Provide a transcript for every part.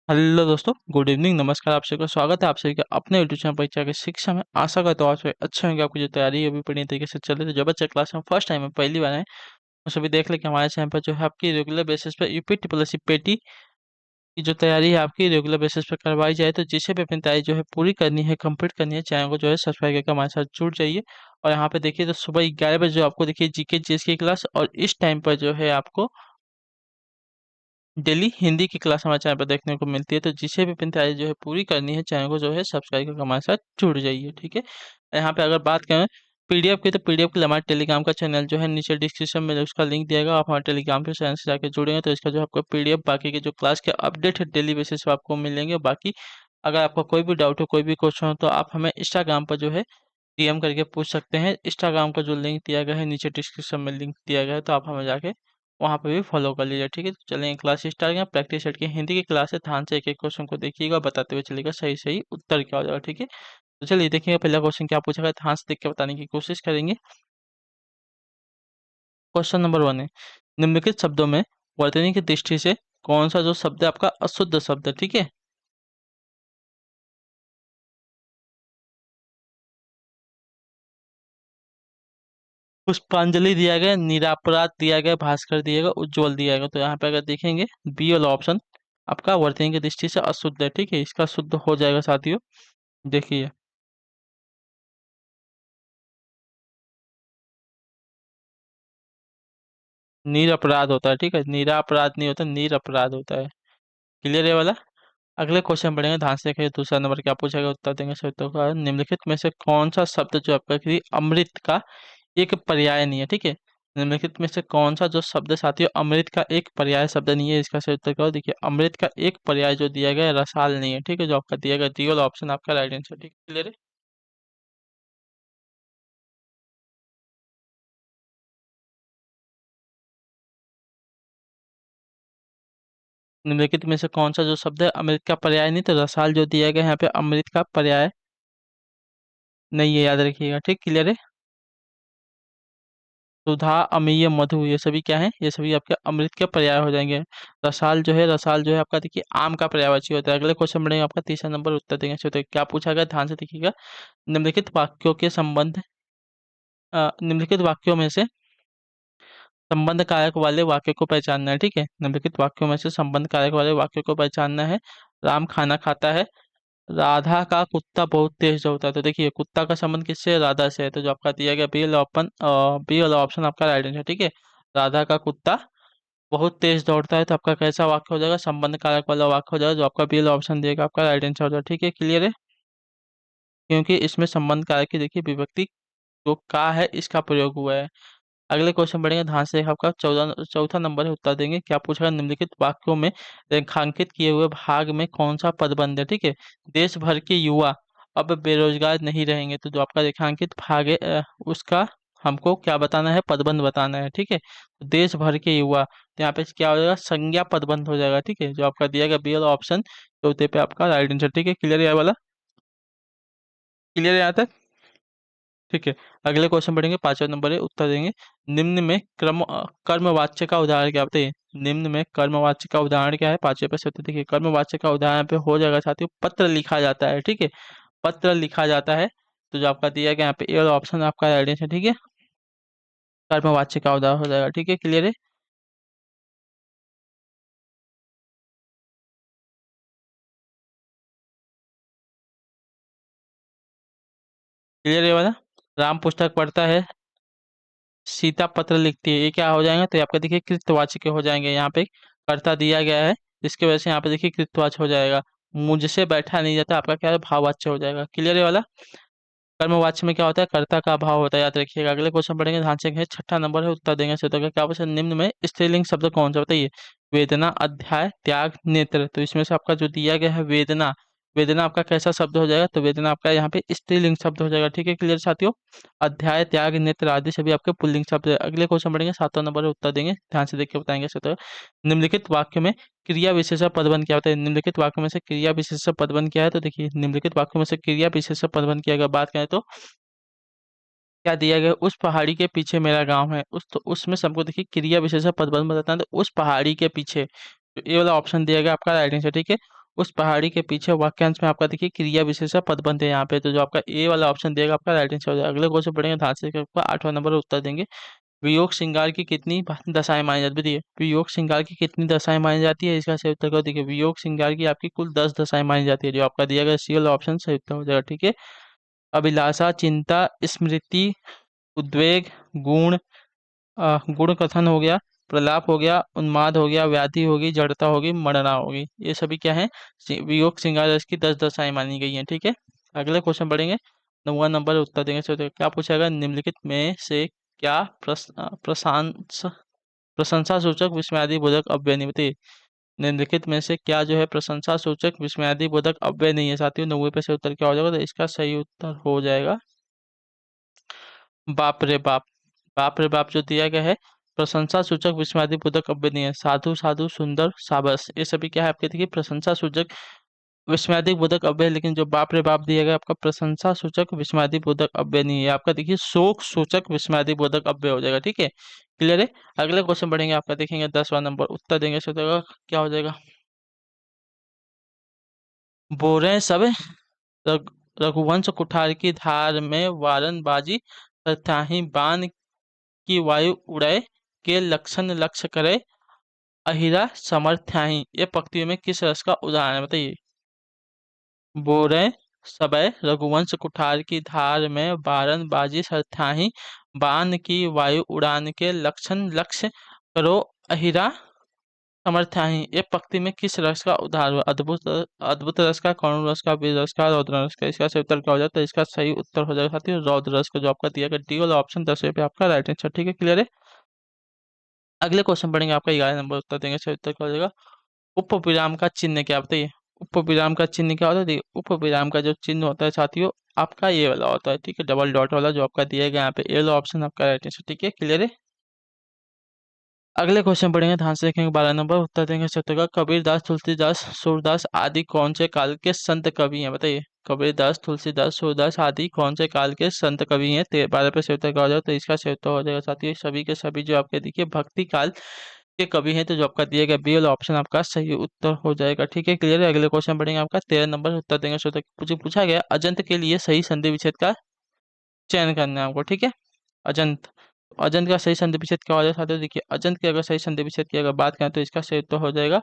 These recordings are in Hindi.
हेलो दोस्तों, गुड इवनिंग, नमस्कार। आप सभी का स्वागत है आप सभी का अपने यूट्यूब चैनल परीक्षा के शिक्षा में। आशा करता हूँ आप सभी अच्छे होंगे। आपकी जो तैयारी है वो भी बढ़िया तरीके से चल रही है। तो जो बच्चे क्लास में फर्स्ट टाइम है, पहली बार है, वो सभी देख लें कि हमारे चैनल पर जो है आपकी रेगुलर बेसिस पे यूपी ट्रिपल एस सी पेटी की जो तैयारी है आपकी रेगुलर बेसिस पे करवाई जाए। तो जिसे भी अपनी तैयारी जो है पूरी करनी है, कंप्लीट करनी है, चैनल को जो है सब्सक्राइब करके हमारे साथ जुड़ जाइए। और यहाँ पे देखिए, तो सुबह 11 बजे जो आपको देखिए जीके जीएस की क्लास, और इस टाइम पर जो है आपको डेली हिंदी की क्लास हमारे चैनल पर देखने को मिलती है। तो जिसे भी अपनी तैयारी जो है पूरी करनी है, चैनल को जो है सब्सक्राइब करके हमारे साथ जुड़ जाइए, ठीक है। यहाँ पे अगर बात करें पीडीएफ की, तो पीडीएफ के लिए हमारे टेलीग्राम का चैनल जो है नीचे डिस्क्रिप्शन में उसका लिंक दिया गया। आप हमारे टेलीग्राम के चैनल से जाकर जुड़ेंगे तो इसका जो आपको पीडीएफ, बाकी के जो क्लास के अपडेट है डेली बेसिस पे आपको मिलेंगे। बाकी अगर आपका कोई भी डाउट हो, कोई भी क्वेश्चन हो, तो आप हमें इंस्टाग्राम पर जो है डीएम करके पूछ सकते हैं। इंस्टाग्राम का जो लिंक दिया गया है नीचे डिस्क्रिप्शन में लिंक दिया गया है, तो आप हमें जाके वहाँ पे भी फॉलो कर लीजिए, ठीक है। तो चलिए क्लास स्टार्ट करें। प्रैक्टिस सेट की हिंदी की क्लास है, ध्यान से एक एक क्वेश्चन को देखिएगा, बताते हुए चलिएगा सही सही उत्तर क्या हो जाएगा, ठीक है। तो चलिए देखिएगा पहला क्वेश्चन क्या पूछा गया, ध्यान से देख के बताने की कोशिश करेंगे। क्वेश्चन नंबर 1 है, निम्नलिखित शब्दों में वर्तनी की दृष्टि से कौन सा जो शब्द है आपका अशुद्ध शब्द है, ठीक है। पुष्पांजलि दिया गया, निरापराध दिया गया, भास्कर दिया गया, उज्जवल दिया गया। तो यहाँ पे अगर देखेंगे बी वाला ऑप्शन आपका वर्तनी की दृष्टि से अशुद्ध है, ठीक है, इसका शुद्ध हो जाएगा साथियों। देखिए, निरपराध होता है, ठीक है, निरापराध नहीं होता, निरपराध होता है। क्लियर है वाला। अगले क्वेश्चन पढ़ेंगे, ध्यान से देखिए। दूसरा नंबर क्या पूछा गया, उत्तर देंगे सही उत्तर का। निम्नलिखित में से कौन सा शब्द जो आपका किसी अमृत का एक पर्याय नहीं है, ठीक है। निम्नलिखित में से कौन सा जो शब्द साथियों अमृत का एक पर्याय शब्द नहीं है, इसका सही उत्तर क्या हो। देखिए, अमृत का एक पर्याय जो दिया गया है, रसाल नहीं है, ठीक है, जो आपका दिया गया डी वाला ऑप्शन आपका राइट आंसर, ठीक है। क्लियर है। निम्नलिखित में से कौन सा जो शब्द है अमृत का पर्याय नहीं, तो रसाल जो दिया गया है यहाँ पे अमृत का पर्याय नहीं है, याद रखिएगा, ठीक। क्लियर है। सुधा, अमीय, मधु, ये सभी क्या है, ये सभी आपके अमृत के पर्याय हो जाएंगे। रसाल जो है आपका देखिए आम का पर्यायवाची होता है। अगले क्वेश्चन बढ़ेंगे, आपका तीसरा नंबर उत्तर देंगे तो क्या पूछा गया, ध्यान से देखिएगा। निम्नलिखित वाक्यों के संबंध निम्नलिखित वाक्यों में से संबंध कारक वाले वाक्य को पहचानना है, ठीक है। निम्नलिखित वाक्यों में से संबंध कारक वाले वाक्य को पहचानना है। राम खाना खाता है, राधा का कुत्ता बहुत तेज दौड़ता है। तो देखिए, कुत्ता का संबंध किससे है, राधा से है। तो जो आपका दिया गया बी वाला ऑप्शन आपका राइट आंसर, ठीक है। राधा का कुत्ता बहुत तेज दौड़ता है, तो आपका कैसा वाक्य हो जाएगा, संबंध कारक वाला वाक्य हो जाएगा, जो आपका बी वाला ऑप्शन देगा आपका राइट आंसर हो जाएगा, ठीक है। क्लियर है। क्योंकि इसमें संबंध कारक की देखिए विभक्ति जो का है इसका प्रयोग हुआ है। अगले क्वेश्चन बढ़ेंगे, ध्यान से। आपका चौथा नंबर है, उत्तर देंगे। क्या पूछा गया, निम्नलिखित वाक्यों में रेखांकित किए हुए भाग में कौन सा पदबंध है, ठीक है। देश भर के युवा अब बेरोजगार नहीं रहेंगे। तो जो आपका रेखांकित भाग है उसका हमको क्या बताना है, पदबंध बताना है, ठीक है। तो देश भर के युवा, तो यहाँ पे क्या हो जाएगा, संज्ञा पदबंध हो जाएगा, ठीक है, जो आपका दिया गया बी वाला ऑप्शन चौथे पे आपका राइट आंसर, ठीक है। क्लियर है ये वाला। क्लियर है यहाँ तक, ठीक है। अगले क्वेश्चन पढ़ेंगे, पांचवा नंबर है, उत्तर देंगे। निम्न में कर्मवाच्य का उदाहरण क्या बताइए। निम्न में कर्मवाच्य का उदाहरण क्या है, पांचवे पे से उत्तर देखिए। कर्मवाच्य का उदाहरण पे हो जाएगा साथियों, पत्र लिखा जाता है, ठीक है। पत्र लिखा जाता है। तो जो आपका दिया गया यहाँ पे ए वाला ऑप्शन आपका राइट आंसर, ठीक है। कर्मवाच्य का उदाहरण हो जाएगा, ठीक है। क्लियर है। क्लियर है वाला। राम पुस्तक पढ़ता है, सीता पत्र लिखती है, ये क्या हो जाएगा, तो ये आपका देखिए कृतवाचक हो जाएंगे। यहाँ पे कर्ता दिया गया है, इसके वजह से यहाँ पे देखिए कृतवाचक हो जाएगा। मुझसे बैठा नहीं जाता, आपका क्या है, भाववाच्य हो जाएगा। क्लियर है वाला। कर्मवाच्य में क्या होता है, कर्ता का भाव होता है, याद रखिएगा। अगले क्वेश्चन पढ़ेंगे, ध्यान से। छठा नंबर है, उत्तर देंगे से तो क्या पूछा, निम्न में स्त्रीलिंग शब्द कौन सा बताइए। वेदना, अध्याय, त्याग, नेत्र। तो इसमें से आपका जो दिया गया है वेदना, वेदना आपका कैसा शब्द हो जाएगा, तो वेदना आपका यहाँ पे स्त्रीलिंग शब्द हो जाएगा, ठीक है। क्लियर साथियों। अध्याय, त्याग, नेत्र आदि सभी आपके पुल्लिंग शब्द है। अगले क्वेश्चन पढ़ेंगे, सातवां नंबर है, उत्तर देंगे, ध्यान से देख के बताएंगे से तो। निम्नलिखित वाक्य में क्रिया विशेषण पदबंध क्या होता है। निम्नलिखित वाक्य में से क्रिया विशेषण पदबंध क्या है, तो देखिए निम्नलिखित वाक्य में से क्रिया विशेषण पदबंध की अगर बात करें तो क्या दिया गया, उस पहाड़ी के पीछे मेरा गांव है। तो उसमें से हमको देखिए क्रिया विशेषण पदबंध बताना है, तो उस पहाड़ी के पीछे, तो ये वाला ऑप्शन दिया गया आपका राइट आंसर, ठीक है। उस पहाड़ी के पीछे वाक्यांश में आपका देखिए क्रिया विशेषण पद बनते हैं यहाँ पे, तो जो आपका ए वाला ऑप्शन देगा आपका राइट आंसर हो जाएगा। अगले क्वेश्चन पढ़ेंगे ध्यान से, आपका 8वां नंबर उत्तर देंगे। वियोग श्रृंगार की कितनी दशाएं मानी जाती है, बताइए वियोग श्रृंगार की कितनी दशाएं मानी जाती है, इसका सही उत्तर करो। देखिए वियोग श्रृंगार की आपकी कुल 10 दशाएं मानी जाती है, जो आपका दिया गया सी वाला ऑप्शन सही उत्तर हो जाएगा। ठीक है, अभिलाषा, चिंता, स्मृति, उद्वेग, गुण, गुण कथन हो गया, प्रलाप हो गया, उन्माद हो गया, व्याधि होगी, जड़ता होगी, मरना होगी, ये सभी क्या है, वियोग श्रृंगार रस की 10 दशाएं मानी गई हैं। ठीक है, अगले क्वेश्चन पढ़ेंगे। 9वां नंबर उत्तर देंगे। तो क्या पूछेगा, निम्नलिखित में से क्या प्रशंसा सूचक विस्मयादि बोधक अव्यय नहीं, बताइए निम्नलिखित में से क्या जो है प्रशंसा सूचक विस्मयादि बोधक अव्यय नहीं है साथियों। 90 पे से उत्तर क्या हो जाएगा, तो इसका सही उत्तर हो जाएगा बाप रे बाप। बाप रे बाप जो दिया गया है प्रशंसा सूचक विस्मयादि बोधक अव्यय नहीं है। साधु साधु, सुंदर, शाबाश, ये सभी क्या है आपके देखिए प्रशंसा सूचक विस्मयादि बोधक अव्यय, लेकिन जो बाप रे बाप दिया गया आपका प्रशंसा सूचक विस्मयादि बोधक अव्यय नहीं है, आपका देखिए शोक सूचक विस्मयादि बोधक अव्यय हो जाएगा। ठीक है, क्लियर है। अगले क्वेश्चन बढ़ेंगे, आपका देखेंगे 10वां नंबर उत्तर देंगे तो क्या हो जाएगा, बोरे सब रघु रघुवंश कुठार की धार में वारन बाजी, तथाहि बाण की वायु उड़े, के लक्षण लक्ष्य करे, अहिरा समर्थ्याहि, ये पंक्तियों में किस रस का उदाहरण है, बताइए। बोरे सबय रघुवंश कुठार की धार में बारन बाजी सरथाहि, बाण की वायु उड़ान के लक्षण लक्ष्य करो, अहिरा समर्थ्याहि, ये पंक्ति में किस रस का उदाहरण हुआ, अद्भुत अद्भुत रस का, करुण रस का, वीर रस का, रौद्र रस का, इसका सही उत्तर क्या हो जाता है, इसका सही उत्तर हो जाएगा साथियों रौद्र रस का, जो आपका दिया गया डी वाला ऑप्शन 10वें पे आपका राइट आंसर। ठीक है, क्लियर है। अगले क्वेश्चन पढ़ेंगे, आपका 11 नंबर उत्तर देंगे, सही उत्तर क्या हो जाएगा, उप विराम का चिन्ह क्या, बताइए उप विराम का चिन्ह क्या होता है। देखिए उप विराम का जो चिन्ह होता है साथियों आपका ये वाला होता है। ठीक है, डबल डॉट वाला जो आपका दिया गया यहाँ पे, ये वाला ऑप्शन आपका राइट आंसर। ठीक है, क्लियर है। अगले क्वेश्चन पढ़ेंगे, ध्यान से देखेंगे। 12 नंबर उत्तर देंगे सत्य का, कबीरदास, तुलसीदास, सूरदास आदि कौन से काल के संत कवि हैं, बताइए कबीरदास, तुलसीदास, सूरदास आदि कौन से काल के संत कवि हैं। 12 पे सही उत्तर का हो जाए तो इसका सही उत्तर हो जाएगा साथियों सभी के सभी जो आपके देखिए भक्ति काल के कवि हैं, तो जो आपका दिया गया बी वाला ऑप्शन आपका सही उत्तर हो जाएगा। ठीक है, क्लियर है। अगले क्वेश्चन पढ़ेंगे, आपका 13 नंबर उत्तर देंगे श्रोता, पूछा गया अजंत के लिए सही संधि विच्छेद का चयन करना है आपको। ठीक है, अजंत, अजंत का सही संधि विच्छेद क्या हो जाएगा साथियों, देखिए अजंत की अगर सही संधि विच्छेद की अगर बात करें तो इसका सही उत्तर हो जाएगा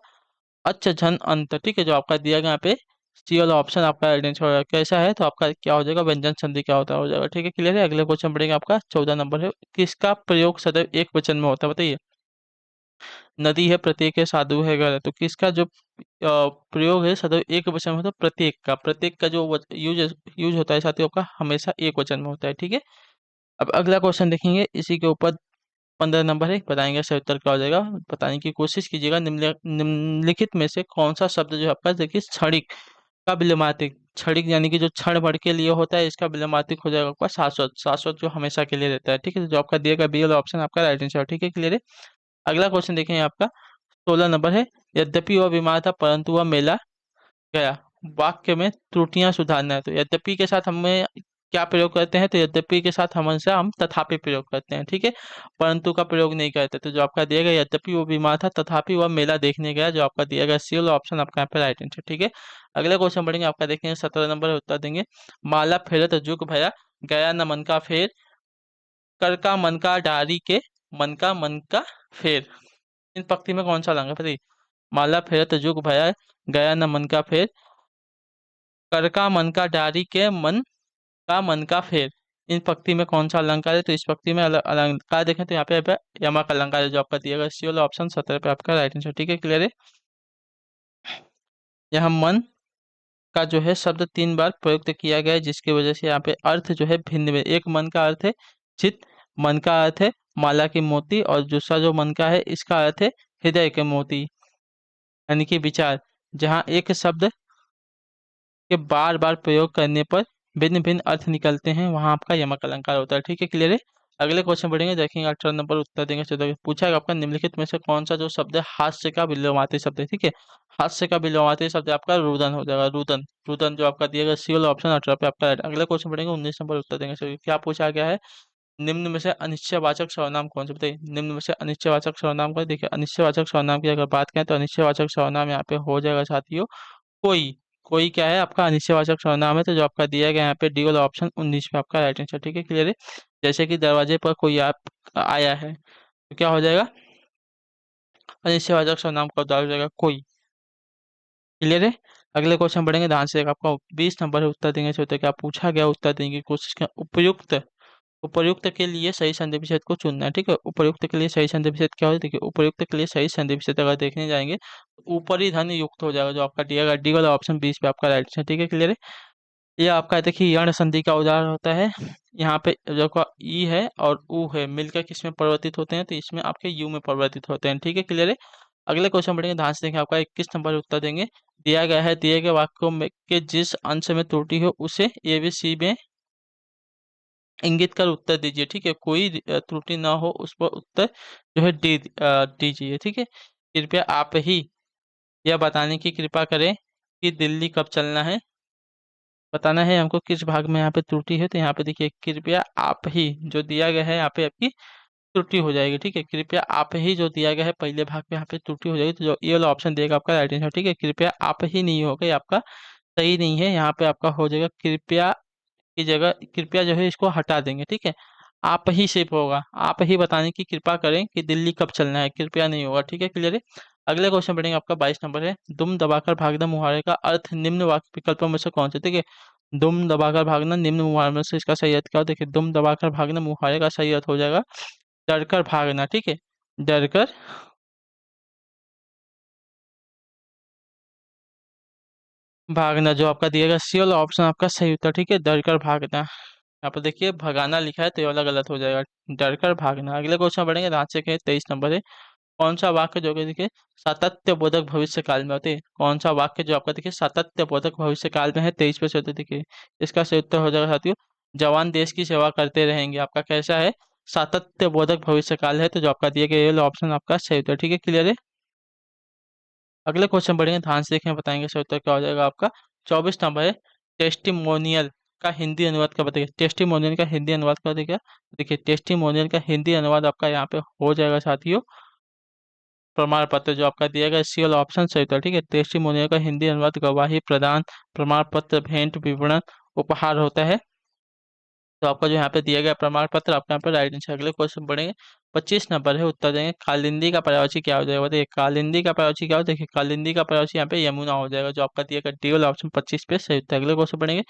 अच्छा झन अंत। ठीक है, जो आपका दिया गया यहाँ पे सी वाला ऑप्शन आपका आइडेंटिफाई हो जाएगा कैसा है, तो आपका क्या हो जाएगा व्यंजन संधि क्या होता है हो जाएगा। ठीक है, क्लियर है। अगले क्वेश्चन पढ़ेंगे, आपका 14 नंबर है, किसका प्रयोग सदैव एक वचन में होता है, बताइए। नदी है, प्रत्येक है, साधु है, घर है, तो किसका जो प्रयोग है सदैव एक वचन में होता है, प्रत्येक का जो यूज यूज होता है साथियों आपका हमेशा एक वचन में होता है। ठीक है, अब अगला क्वेश्चन देखेंगे, इसी के ऊपर 15 नंबर है, बताएंगे सही उत्तर क्या हो जाएगा, बताने की कोशिश कीजिएगा। निम्नलिखित में से कौन सा शब्द जो है आपका देखिए क्षणिक का विलोमार्थिक, क्षणिक यानी कि जो क्षण भर के लिए होता है, इसका विलोमार्थिक हो जाएगा आपका शाश्वत, शाश्वत जो हमेशा के लिए रहता है। ठीक है, तो जो आपका दिया गया बी वाला ऑप्शन आपका राइट आंसर। ठीक है, क्लियर है। अगला क्वेश्चन देखेंगे, आपका 16 नंबर है, यद्यपि वह बीमार था परंतु वह मेला गया, वाक्य में त्रुटियां सुधारना है, तो यद्यपि के साथ हमें क्या प्रयोग करते हैं, तो यद्यपि के साथ हमेशा हम तथापि प्रयोग करते हैं। ठीक है, परंतु का प्रयोग नहीं करते, तो जो आपका दिया गया यद्यपि वो बीमार था तथापि वह मेला देखने गया, जो आपका दिया गया सी वाला ऑप्शन आपका यहाँ पे राइट आंसर। ठीक है, अगला क्वेश्चन पढ़ेंगे, आपका देखेंगे 17 नंबर उत्तर देंगे, माला फेरत जुग भया, गया न मन का फेर, कर का मन का डारी के, मन का फेर, इन पंक्ति में कौन सा अलंकार है, बताइए। माला फेरत जुग भया, गया न मन का फेर, कर का मन का डारी के, मन का फेर, इन पंक्ति में कौन सा अलंकार है, तो इस पंक्ति में अलंकार देखें तो यहाँ पे यमक अलंकार है, जो आपका दिया गया सी वाला ऑप्शन 17 पे आपका राइट आंसर। ठीक है, क्लियर है। यहाँ मन का जो है शब्द 3 बार प्रयुक्त किया गया है, जिसकी वजह से यहाँ पे अर्थ जो है भिन्न है। एक मन का अर्थ है चित, मन का अर्थ है माला की मोती, और दूसरा जो मन का है इसका अर्थ है हृदय के मोती, यानी कि विचार। जहाँ एक शब्द के बार बार प्रयोग करने पर भिन्न भिन्न अर्थ निकलते हैं, वहां आपका यमक अलंकार होता है। ठीक है, क्लियर है। अगले क्वेश्चन बढ़ेंगे, देखेंगे 18 नंबर उत्तर देंगे। चलो पूछा है आपका, निम्नलिखित में से कौन सा जो शब्द है हास्य का विलोमार्थिक शब्द है। ठीक है, हास्य का विलोमार्थिक शब्द आपका रुदन हो जाएगा, रुदन, रुदन जो आपका दिया गया सी वाला ऑप्शन 18 पे आपका right। अगले क्वेश्चन बढ़ेंगे, 19 नंबर उत्तर देंगे। चलिए क्या पूछा गया है, निम्न में से अनिश्चयवाचक सर्वनाम कौन से, बताइए निम्न में से अनिश्चयवाचक सर्वनाम का। देखिए अनिश्चयवाचक सर्वनाम की अगर बात करें तो अनिश्चयवाचक सर्वनाम यहाँ पे हो जाएगा साथियों कोई। कोई क्या है आपका अनिश्चयवाचक सर्वनाम है, तो जो आपका दिया गया यहाँ पे डी वाला ऑप्शन 19 पे आपका राइट आंसर। ठीक है, क्लियर है। जैसे कि दरवाजे पर कोई आप आया है, तो क्या हो जाएगा, अनिश्चयवाचक सर्वनाम का उदाहरण हो जाएगा कोई। क्लियर है। अगले क्वेश्चन बढ़ेंगे, ध्यान से आपका 20 नंबर है, उत्तर देंगे से क्या पूछा गया, उत्तर देने की कोशिश करें। उपयुक्त, उपर्युक्त के लिए सही संधि विच्छेद को चुनना है। ठीक है, उपर्युक्त के लिए सही संधि विच्छेद क्या होता है, देखिए उपर्युक्त के लिए सही संधि विच्छेद अगर देखने जाएंगे तो ऊपरी धन युक्त हो जाएगा, जो आपका डी वाला ऑप्शन 20 पे आपका राइट है। ठीक है, क्लियर है। ये आपका देखिए यण संधि का उदाहरण होता है। यहाँ पे जो का ई है और ऊ है मिलकर किस में परिवर्तित होते हैं, तो इसमें आपके यू में परिवर्तित होते हैं। ठीक है, क्लियर है। अगले क्वेश्चन बढ़ेंगे, ध्यान से देखें, आपका 21 नंबर उत्तर देंगे। दिया गया है, दिए गए वाक्यों में के जिस अंश में त्रुटि हो उसे ए बी सी में इंगित कर उत्तर दीजिए। ठीक है, कोई त्रुटि ना हो उस पर उत्तर जो है दीजिए। ठीक है, कृपया आप ही यह बताने की कृपा करें कि दिल्ली कब चलना है। बताना है हमको किस भाग में यहाँ पे त्रुटि है, तो यहाँ पे देखिए कृपया आप ही जो दिया गया है यहाँ पे आपकी त्रुटि हो जाएगी। ठीक है, कृपया आप ही जो दिया गया है पहले भाग में यहाँ पे त्रुटि हो जाएगी, तो जो ये वाला ऑप्शन देगा आपका राइट आंसर। ठीक है, कृपया आप ही नहीं होगा, ये आपका सही नहीं है। यहाँ पे आपका हो जाएगा कृपया की जगह कृपया जो है इसको हटा देंगे। ठीक है, आप ही सिर्फ होगा, आप ही बताने की कृपा करें कि दिल्ली कब चलना है, कृपया नहीं होगा। ठीक है, क्लियर है। अगले क्वेश्चन बढ़ेंगे, आपका 22 नंबर है। दुम दबाकर भागना मुहावरे का अर्थ निम्न वाक्य विकल्पों में से कौन से। ठीक है, दुम दबाकर भागना निम्न मुहावरे में से इसका सही अर्थ क्या हो, देखिए दुम दबाकर भागना मुहावरे का सही अर्थ हो जाएगा डरकर भागना। ठीक है, डरकर भागना, जो आपका दिया गया सी वाला ऑप्शन आपका सही उत्तर। ठीक है, डरकर भागना। यहाँ पर देखिए भगाना लिखा है तो ये वाला गलत हो जाएगा, डरकर भागना। अगले क्वेश्चन बढ़ेंगे, ध्यान से के 23 नंबर है। कौन सा वाक्य जो कि देखिए सातत्य बोधक भविष्य काल में होते हैं, कौन सा वाक्य जो आपका देखिए सातत्य बोधक भविष्य काल में है, 23 पे से होते देखिए। इसका सही उत्तर हो जाएगा साथियों, जवान देश की सेवा करते रहेंगे। आपका कैसा है, सातत्य बोधक भविष्य काल है, तो जो आपका दिया गया ये वाला ऑप्शन आपका सही उत्तर। ठीक है, क्लियर है। अगले क्वेश्चन बढ़ेंगे, ध्यान से देखें, बताएंगे सही उत्तर क्या हो जाएगा आपका। 24 नंबर है। टेस्टिमोनियल का हिंदी अनुवाद क्या बताइए, टेस्टिमोनियल का हिंदी अनुवाद क्या देखिए। देखिए टेस्टिमोनियल का हिंदी अनुवाद आपका यहाँ पे हो जाएगा साथियों प्रमाण पत्र, जो आपका दिया गया सी वाला ऑप्शन सही था। ठीक है, टेस्टिमोनियल का हिंदी अनुवाद गवाही प्रदान, प्रमाण पत्र, भेंट, विवरण, उपहार होता है। तो आपका जो यहाँ पे दिया गया प्रमाण पत्र आपका यहाँ पे राइट आंसर। अगले क्वेश्चन बढ़ेंगे, 25 नंबर है, उत्तर देंगे कालिंदी का पर्यायवाची क्या हो जाएगा। देखिए कालिंदी का पर्यायवाची क्या हो, देखिए कालिंदी का पर्यायवाची यहाँ पे यमुना हो जाएगा, जो आपका दिया गया डी वाला ऑप्शन 25 पे सही उत्तर। अगले क्वेश्चन बढ़ेंगे,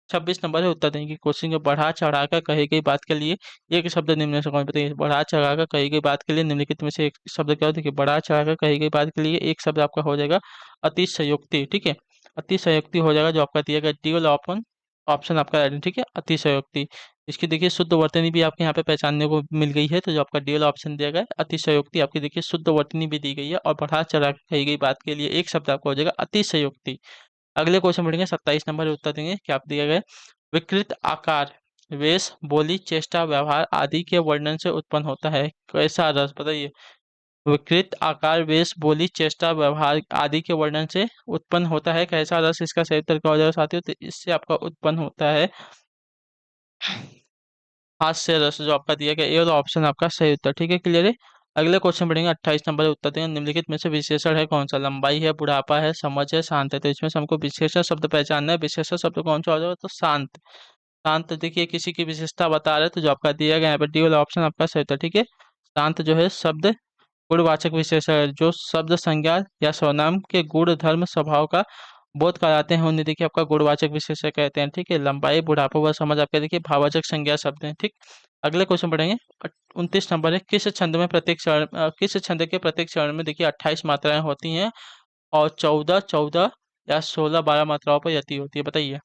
26 नंबर है, उत्तर देंगे क्वेश्चन को बढ़ा चढ़ाकर कही गई बात के लिए एक शब्द निम्न में से कौन, बताइए बढ़ा चढ़ाकर कही गई बात के लिए निम्नलिखित में से एक शब्द क्या हो। देखिए बढ़ा चढ़ाकर कही गई बात के लिए एक शब्द आपका हो जाएगा अतिशयोक्ति। ठीक है, अतिशयोक्ति हो जाएगा, जो आपका दिया गया डी वाला ऑप्शन ऑप्शन आपका राइट है। ठीक है, अतिशयोक्ति। इसकी देखिए शुद्ध वर्तनी भी आपके यहाँ पे पहचानने को मिल गई है, तो जो आपका डी वाला ऑप्शन दिया गया है अतिशयोक्ति, आपकी देखिए शुद्ध वर्तनी भी दी गई है, और बढ़ा चढ़ा के कही गई बात के लिए एक शब्द आपका हो जाएगा अतिशयोक्ति। अगले क्वेश्चन बढ़ेंगे, 27 नंबर उत्तर देंगे क्या आप दिया गया है? विकृत आकार वेश बोली चेष्टा व्यवहार आदि के वर्णन से उत्पन्न होता है कैसा रस, बताइए। विकृत आकार वेश बोली चेष्टा व्यवहार आदि के वर्णन से उत्पन्न होता है कैसा रस, इसका सही उत्तर क्या हो जाएगा साथियों, तो इससे आपका उत्पन्न होता है हास्य रस, जो आपका दिया गया ये वाला ऑप्शन आपका सही उत्तर। ठीक है, क्लियर है। अगले क्वेश्चन बढ़ेंगे, 28 नंबर उत्तर देंगे, निम्नलिखित में से विशेषण है कौन सा, लंबाई है, बुढ़ापा है, समझ है, शांत है। तो इसमें से हमको विशेषण शब्द पहचानना है। विशेषण शब्द कौन सा हो जाएगा, तो शांत। शांत देखिए किसी की विशेषता बता रहे हैं, तो जो आपका दिया गया यहाँ पर डी वाला ऑप्शन आपका सही उत्तर। ठीक है, शांत जो है शब्द गुणवाचक विशेषण है, जो शब्द संज्ञा या सर्वनाम के गुण धर्म स्वभाव का बोध कराते हैं उन्हें देखिए आपका गुणवाचक विशेषण कहते हैं। ठीक है, लंबाई बुढ़ापा व समझ आपके देखिए भाववाचक संज्ञा शब्द हैं। ठीक, अगले क्वेश्चन पढ़ेंगे, 29 नंबर है। किस छंद में प्रत्येक चरण किस छंद के प्रत्येक चरण में देखिए 28 मात्राएं होती हैं और 14 14 या 16 12 मात्राओं पर यति होती है, बताइए।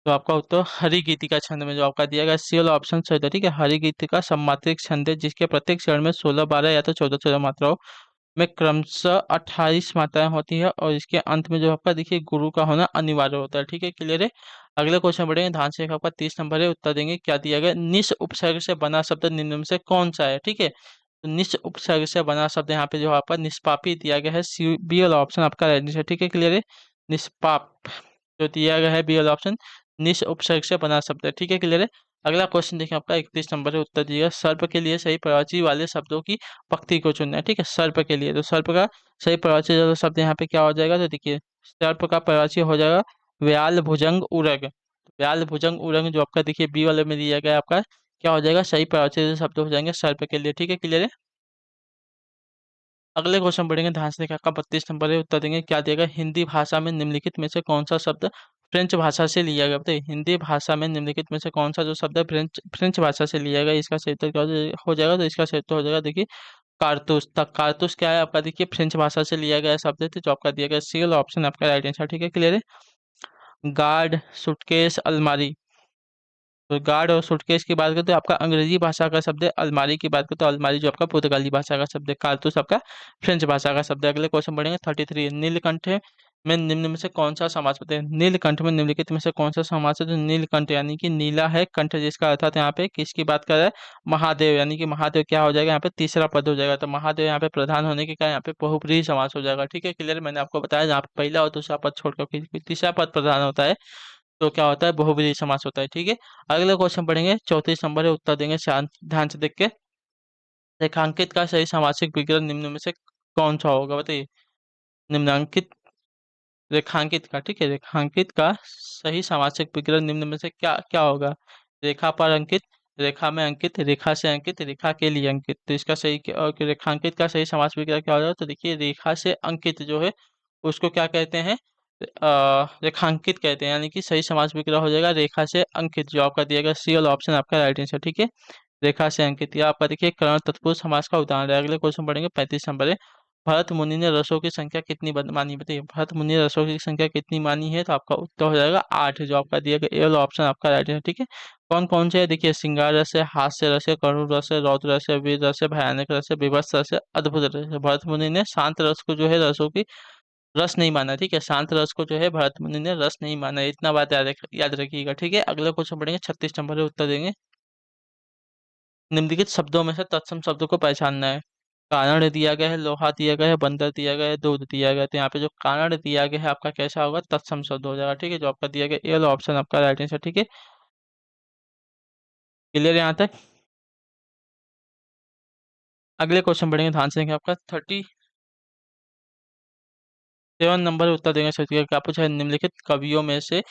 तो आपका उत्तर हरि गीतिका छंद में, जो आपका दिया गया सी वाला ऑप्शन सही था। ठीक है, हरि गीतिका सम्मात्रिक छंद है, जिसके प्रत्येक चरण में 16 12 या तो 14 14 मात्राओं में क्रमशः 28 मात्राएं होती है, और इसके अंत में जो आपका देखिए गुरु का होना अनिवार्य होता है। ठीक है, क्लियर है। अगले क्वेश्चन बढ़ेंगे, ध्यान से आपका 30 नंबर है, उत्तर देंगे क्या दिया गया, निस उपसर्ग से बना शब्द निम्न में से कौन सा है। ठीक है, तो निस उपसर्ग से बना शब्द यहाँ पे जो आपका निष्पापी दिया गया है, सी बी वाला ऑप्शन आपका रहने से। ठीक है, क्लियर है। निष्पाप जो दिया गया है बी वाला ऑप्शन निस उपसर्ग से बना शब्द है। ठीक है, क्लियर है। अगला क्वेश्चन देखिए आपका 31 नंबर है, उत्तर दिएगा। सर्प के लिए सही प्रवाची वाले शब्दों की पंक्ति को चुनना है, ठीक है। सर्प के लिए तो सर्प का सही प्रवाची जो शब्द यहाँ पे क्या हो जाएगा, तो देखिए सर्प का प्रवाची हो जाएगा व्याल भुजंग उरग। व्याल भुजंग उरग जो आपका देखिए बी वाले में दिया गया है आपका, क्या हो जाएगा, सही प्रवाची जो शब्द हो जाएंगे सर्प के लिए, ठीक है, क्लियर है। अगले क्वेश्चन पढ़ेंगे ध्यान से देखिए, आपका 32 नंबर है, उत्तर देंगे। क्या देगा, हिंदी भाषा में निम्नलिखित में से कौन सा शब्द फ्रेंच भाषा से लिया गया, बताइए हिंदी भाषा में निम्नलिखित में से कौन सा जो शब्द है फ्रेंच फ्रेंच भाषा से लिया गया, इसका सही उत्तर क्या हो जाएगा, तो इसका सही उत्तर हो जाएगा देखिए कारतूस। तक कारतूस क्या है आपका, देखिए फ्रेंच भाषा से लिया गया शब्द है, तो जो आपका दिया गया सी वाला ऑप्शन आपका राइट आंसर, ठीक है, क्लियर है। गार्ड, सूटकेस, अलमारी। तो गार्ड और सूटकेस की बात करें तो आपका अंग्रेजी भाषा का शब्द है, अलमारी की बात करें तो अलमारी जो आपका पुर्तगाली भाषा का शब्द है, कारतूस आपका फ्रेंच भाषा का शब्द है। अगले क्वेश्चन बढ़ेंगे 33, नीलकंठ में निम्न में से कौन सा समास बताए, नीलकंठ में निम्नलिखित में से कौन सा समास है, तो नीलकंठ यानी कि नीला है, कंठ जिसका अर्थात यहाँ पे किसकी बात कर रहा है, महादेव, यानी कि महादेव क्या हो जाएगा यहाँ पे तीसरा पद हो जाएगा, तो महादेव यहाँ पे प्रधान होने के कारण यहाँ पे बहुब्रीहि समास हो जाएगा, ठीक है, क्लियर। मैंने आपको बताया जहाँ पे पहला और दूसरा पद छोड़कर तीसरा पद प्रधान होता है तो क्या होता है, बहुब्रीहि समास होता है, ठीक है। अगले क्वेश्चन पढ़ेंगे 34 नंबर है, उत्तर देंगे शांत ध्यान से देख के। रेखांकित का सही सामासिक विग्रह निम्न में से कौन सा होगा, बताइए निम्नांकित रेखांकित का, ठीक है, रेखांकित का सही सामासिक विग्रह निम्न में से क्या क्या होगा, रेखा पर अंकित, रेखा में अंकित, रेखा से अंकित, रेखा के लिए अंकित, तो इसका सही रेखांकित का सही समास विग्रह क्या होगा, तो देखिए रेखा से अंकित जो है उसको क्या कहते हैं, रेखांकित कहते हैं, यानी कि सही समास विग्रह हो जाएगा रेखा से अंकित, जो आपका दिया गया सी वाला ऑप्शन आपका राइट आंसर, ठीक है। रेखा से अंकित या आपका देखिए कर्ण तत्पुरुष समास का उदाहरण है। अगले क्वेश्चन पढ़ेंगे 35 नंबर है, भरत मुनि ने रसों की संख्या कितनी मानी, बताइए भरत मुनि ने रसों की संख्या कितनी मानी है, तो आपका उत्तर हो जाएगा 8, जो आपका दिया गया ए वाला ऑप्शन आपका राइट है, ठीक है। कौन कौन से है, देखिए श्रृंगार रस है, हास्य रस है, करुण रस है, रौद्र रस है, वीर रस है, भयानक रस है, बीभत्स रस है, अद्भुत रस है। भरत मुनि ने शांत रस को जो है रसों की रस नहीं माना, ठीक है, शांत रस को जो है भरत मुनि ने रस नहीं माना, इतना बात याद रखिएगा, ठीक है। अगले क्वेश्चन पढ़ेंगे 36 नंबर है, उत्तर देंगे। निम्नलिखित शब्दों में से तत्सम शब्दों को पहचानना है। कारण दिया गया है, लोहा दिया गया है, बंदर दिया गया है, दूध दिया गया है, तो यहाँ पे जो कारण दिया गया है आपका कैसा होगा, तत्सम शब्द हो जाएगा, ठीक है, जो आपका दिया गया ये वाला ऑप्शन आपका राइट आंसर, ठीक है, क्लियर यहाँ तक। अगले क्वेश्चन बढ़ेंगे ध्यान से देखें, आपका 37 नंबर उत्तर देंगे, सोचिएगा क्या पूछा है, निम्नलिखित कवियों में से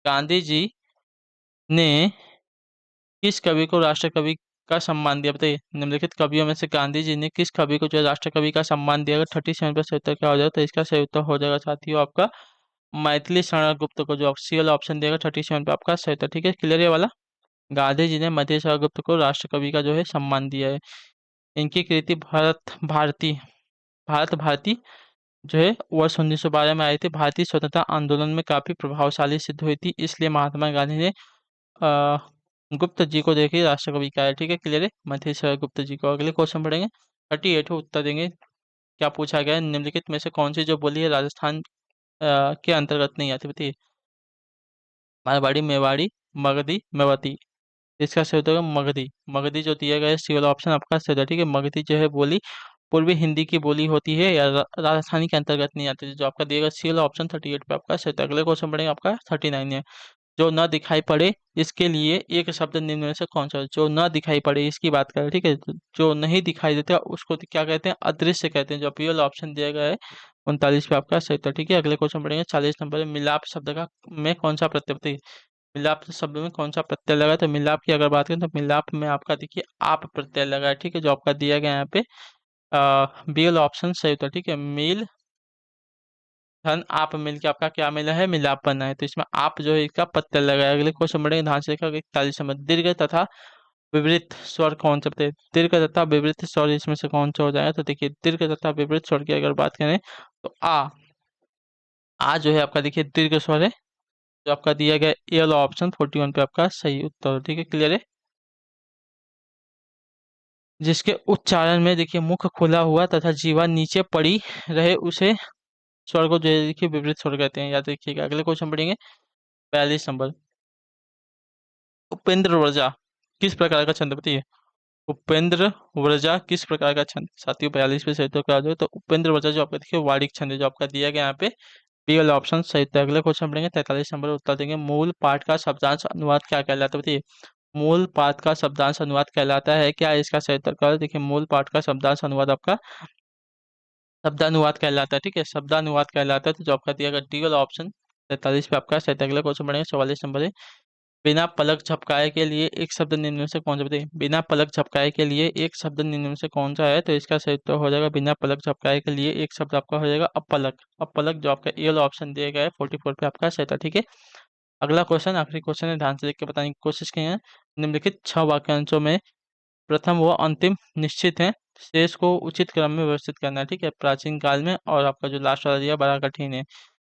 गांधी जी ने किस कवि को राष्ट्र कवि का सम्मान दिया, बताइए निम्नलिखित कवियों में से गांधी जी ने किस कवि को जो है राष्ट्र कवि का सम्मान दिया, अगर 37 पर सही उत्तर क्या हो जाएगा, तो इसका सही उत्तर हो जाएगा साथियों आपका मैथिली शरण गुप्त को, जो सी वाला ऑप्शन देगा 37 पे आपका सही उत्तर, ठीक है, क्लियर है वाला। गांधी जी ने मैथिली शरण गुप्त को राष्ट्र कवि का जो है सम्मान दिया है। इनकी कृति भारत भारती जो है वर्ष 1912 में आई थी, भारतीय स्वतंत्रता आंदोलन में काफी प्रभावशाली सिद्ध हुई थी, इसलिए महात्मा गांधी ने अ, गुप्त जी को देखिए राष्ट्रकवि का है, ठीक है, क्लियर है, मथेश गुप्त जी को। अगले क्वेश्चन पढ़ेंगे 38 उत्तर देंगे। क्या पूछा गया है, निम्नलिखित में से कौन सी जो बोली है राजस्थान के अंतर्गत नहीं आती, बताइए मारवाड़ी, मेवाड़ी, मगधी, मेवाती, इसका सही उत्तर होगा मगधी। मगधी जो दिया गया है सी वाला ऑप्शन आपका सही है, ठीक है, मगधी जो है बोली पूर्वी हिंदी की बोली होती है या राजस्थानी के अंतर्गत नहीं आती, जो आपका दिया गया सी वाला ऑप्शन 38 पे आपका सही है। अगले क्वेश्चन पढ़ेंगे आपका 39 है, जो न दिखाई पड़े इसके लिए एक शब्द निम्न में से कौन सा है? जो न दिखाई पड़े इसकी बात करें, ठीक है, तो जो नहीं दिखाई देता उसको तो क्या कहते हैं, अदृश्य कहते हैं, जो पीएल ऑप्शन दिया गया है 39 पे आपका सही उत्तर, ठीक है। अगले क्वेश्चन पढ़ेंगे 40 नंबर में, मिलाप शब्द का में कौन सा प्रत्यय, बताइए मिलाप शब्द में कौन सा प्रत्यय लगा है, तो मिलाप की अगर बात करें तो मिलाप में आपका देखिए आप प्रत्यय लगा है, ठीक है, जो आपका दिया गया है यहाँ पे बीएल ऑप्शन सही उत्तर, ठीक है, मील धन आप मिल के आपका क्या मिला है, मिलाप बना है, तो इसमें आप जो है इसका पत्ता लगाया। अगले क्वेश्चन बढ़ेंगे ध्यान से देखा 41 नंबर, दीर्घ तथा विपरीत स्वर कौन से बताइए, दीर्घ तथा विपरीत स्वर इसमें से कौन सा हो जाएगा, तो देखिए दीर्घ तथा विपरीत स्वर की अगर बात करें तो आ जो है आपका देखिए दीर्घ स्वर है, जो आपका दिया गया ए वाला ऑप्शन 41 पे आपका सही उत्तर, ठीक है, क्लियर है। जिसके उच्चारण में देखिए मुख खुला हुआ तथा जीवा नीचे पड़ी रहे उसे स्वर को जो है देखिए विपरीत स्वर कहते हैं, याद रखिएगा। अगले क्वेश्चन पढ़ेंगे 42 नंबर, उपेंद्र व्रजा किस प्रकार का छंद, बताइए उपेंद्र व्रजा किस प्रकार का छंद, साथियों 42 पे सही तो क्या हो, तो उपेंद्र व्रजा जो आपका देखिए वार्षिक छंद है, जो आपका दिया गया यहाँ पे बी वाला ऑप्शन सही है। अगले क्वेश्चन पढ़ेंगे 43 नंबर उत्तर देंगे, मूल पाठ का शब्दांश अनुवाद क्या कहलाता है, बताइए मूल पाठ का शब्दांश अनुवाद कहलाता है? क्या है इसका सही उत्तर? का देखिए, मूल पाठ का शब्दांश अनुवाद आपका शब्दानुवाद कहलाता है। ठीक है, शब्दानुवाद कहलाता है। तो जो आपका दिया गया डी वाला ऑप्शन 43 पे आपका सही। अगला क्वेश्चन बढ़ेगा 44 नंबर है। बिना पलक झपकाए के लिए एक शब्द निम्न में से कौन सा? बताइए, बिना पलक झपकाए के लिए एक शब्द निम्न में से कौन सा है? तो इसका सही उत्तर हो जाएगा, बिना पलक झपकाए के लिए एक शब्द आपका हो जाएगा अपलक। अपलक जो आपका ए वाला ऑप्शन दिया गया है 44 पे आपका सही था। ठीक है, अगला क्वेश्चन आखिरी क्वेश्चन है, ध्यान से देख के बताने की कोशिश की है। निम्नलिखित 6 वाक्यांशों में प्रथम व अंतिम निश्चित है, शेष को उचित क्रम में व्यवस्थित करना है। ठीक है, प्राचीन काल में, और आपका जो लास्ट वाला दिया बड़ा कठिन है।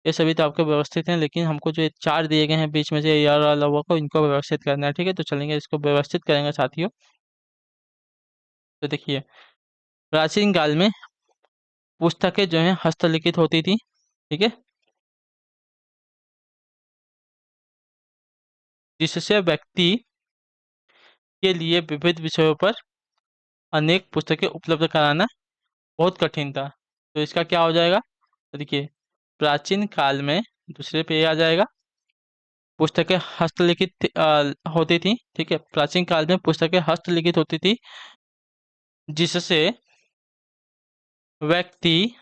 ये सभी तो आपके व्यवस्थित हैं, लेकिन हमको जो ये 4 दिए गए हैं बीच में से यार वाला हुआ को, इनको व्यवस्थित करना है। ठीक है, तो चलेंगे इसको व्यवस्थित करेंगे साथियों। तो देखिए, प्राचीन काल में पुस्तकें जो है हस्तलिखित होती थी। ठीक है, जिससे व्यक्ति के लिए विविध विषयों पर अनेक पुस्तकें उपलब्ध कराना बहुत कठिन था। तो इसका क्या हो जाएगा? तो देखिए, प्राचीन काल में दूसरे पे आ जाएगा, पुस्तकें हस्तलिखित होती थी। ठीक है, प्राचीन काल में पुस्तकें हस्तलिखित होती थी, जिससे व्यक्ति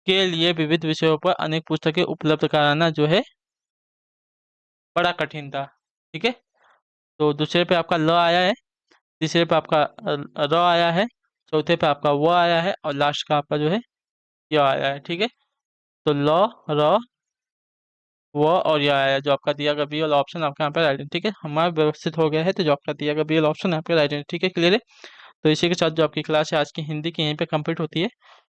के लिए विविध विषयों पर अनेक पुस्तकें उपलब्ध कराना जो है बड़ा कठिन था। ठीक है, तो दूसरे पे आपका ल आया है, तीसरे पे आपका र आया है, चौथे पे आपका व आया है, और लास्ट का आपका जो है य आया है। ठीक है, तो ल, र, व और य आया है। जो आपका दिया गया बी वाला ऑप्शन आपका यहाँ पे राइट है। ठीक है, हमारा व्यवस्थित हो गया है, तो जो आपका दिया गया बी वाला ऑप्शन यहाँ पे राइट है। ठीक है, क्लियर है। तो इसी के साथ जो आपकी क्लास है आज की हिंदी की यहीं पे कंप्लीट होती है।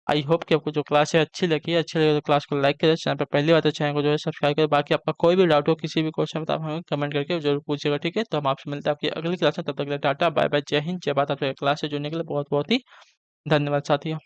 आई होप कि आपको जो क्लास है अच्छी लगी है। अच्छी लगे तो क्लास को लाइक करें, चैनल पर पहली बार तो चैनल को जो है सब्सक्राइब करें। बाकी आपका कोई भी डाउट हो, किसी भी क्वेश्चन में, तो आप हमें कमेंट करके जरूर पूछिएगा। ठीक है, तो हम आपसे मिलते हैं आपकी अगली क्लास में। तब तक के लिए टाटा बाय बाय, जय हिंद, जय भारत। आपके क्लास से जुड़ने के लिए बहुत बहुत ही धन्यवाद साथियों।